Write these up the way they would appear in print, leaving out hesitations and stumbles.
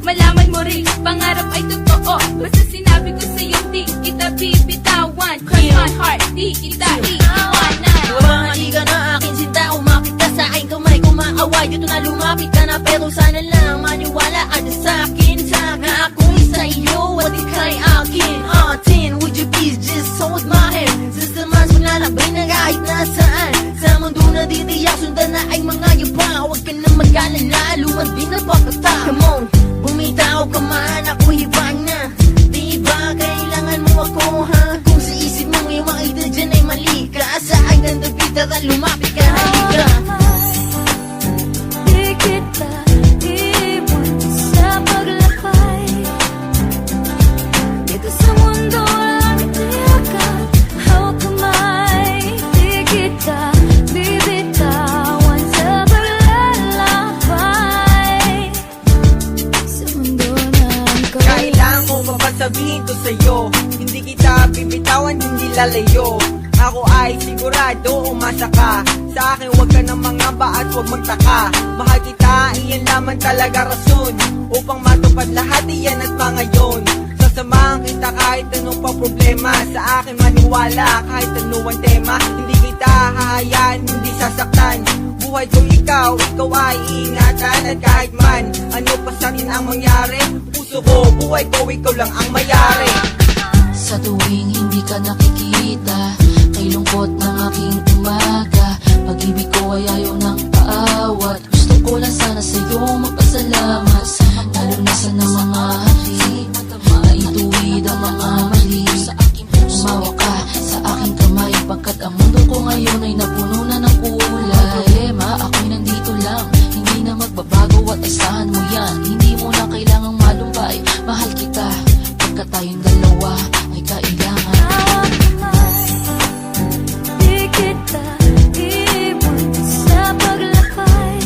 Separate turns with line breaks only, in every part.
malaman mo rin, pangarap ay totoo. Basta sinabi ko sa'yo, di kita bibitawan. Cross my heart, di kita iiwanan.
Bumahali ka na akin sinta, umapit ka sa aking kamay. Kumaaway, dito na lumapit ka na, pero sana lang maniwala ka na sa'kin. Sana ako'y sa'yo at ika'y akin. Tin, would you please just hold my hand? Sasamahan mo lalabay na kahit nasaan. Sa mundo na ditiyak, sundan na ay mga yaba. Huwag ka na mag-alala, lumad din na pakata. Come on, bumitaw ka man, ako'y hibang na. Di ba kailangan mo ako, ha? Kung sa isip mong iwang ito dyan ay mali ka, sa akin nandapit at lumapit ka, halika.
Di kita iwan sa paglakay. Dito sa mundo walang itiyakan, hawak kamay. Di kita bibitawan sa paglalakbay. Sa mundo ng
Kailangan ko mapasabihin to sa'yo, hindi kita bibitawan, hindi lalayo. Ako ay sigurado, umasa ka sa akin, huwag ka nang mangamba at huwag magtaka. Mahal kita, iyan lamang talaga rason upang matupad lahat iyan at pangayon. Sasamahan kita kahit anong pa problema, sa akin maniwala kahit ano ang tema. Hindi kita hahayaan, hindi sasaktan. Buhay ko ikaw ay ingatan. At kahit man, ano pa sa akin ang mangyari, puso ko, buhay ko, ikaw lang ang mayari.
Sa tuwing hindi ka nakikita, kay lungkot ng aking umaga, pag-ibig ko ay ayaw ng paawat. Gusto ko lang sana sa'yo magpasalamat, lalo na sa mga hati, naituwid ang mga mali. Umawa ka sa aking kamay, pagkat ang mundo ko ngayon ay napuno na ng kulay. Problema, ako'y nandito lang, hindi na magbabago at asahan mo yan. Hindi mo na kailangang malumbay, mahal kita, pagkat tayong dalawa ay kailangan.
Di kita iwan sa paglakay.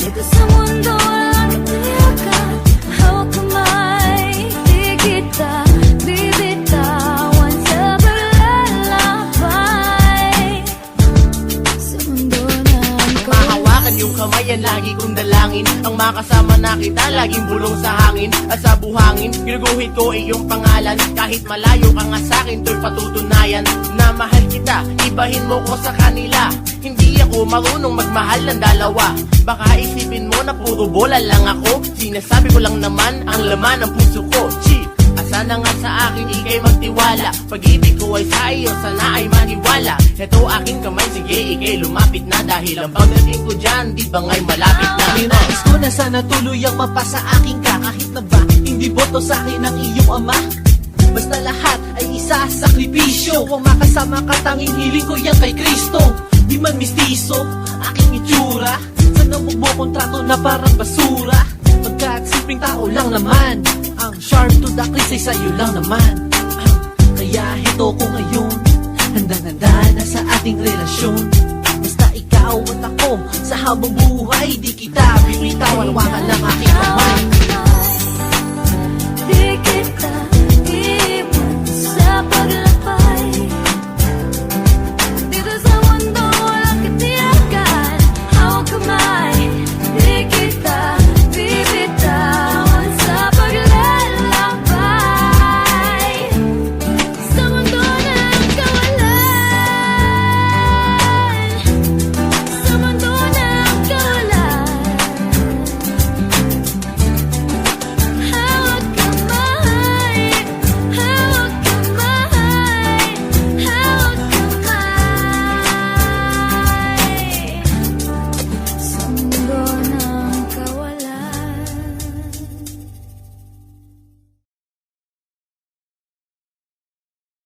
Dito sa mundo walang itiyakan, hawak kamay. Di kita bibitawan sa paglalakbay. Sa mundo ng
Mahawakan yung kamay, yan lagi kong dalangin. Ang makasama na kita, laging bulong sa hangin. At sa buhangin, ginuguhit ko iyong pangalan. Kahit malayo ka nga sa'kin, to'y patutunayan na mahal kita, ibahin mo ko sa kanila. Hindi ako marunong magmahal ng dalawa. Baka isipin mo na puro bola lang ako. Sinasabi ko lang naman ang laman ng puso ko. Chief, asa na nga sa akin, ikay magtiwala. Pag-ibig ko ay sa iyo, sana ay maniwala. Ito aking kamay, sige ikay lumapit na. Dahil ang pagdating ko dyan, di ba ngay malapit na.
Ninais ko na sana tuloy ang mapasa aking ka, kahit na ba hindi boto sa akin ang iyong ama. Basta lahat ay isa sakripisyo, ang makasama ka, tanging hiling ko yan kay Kristo. Di man mistiso aking itsura, sana huwag mo kontrato na parang basura. Pagkat simpleng tao lang naman, ang sharp to the crease ay sa'yo lang naman. Kaya hito ko ngayon, handa-handa na sa ating relasyon. Basta ikaw at ako, sa habang buhay di kita bibigyan.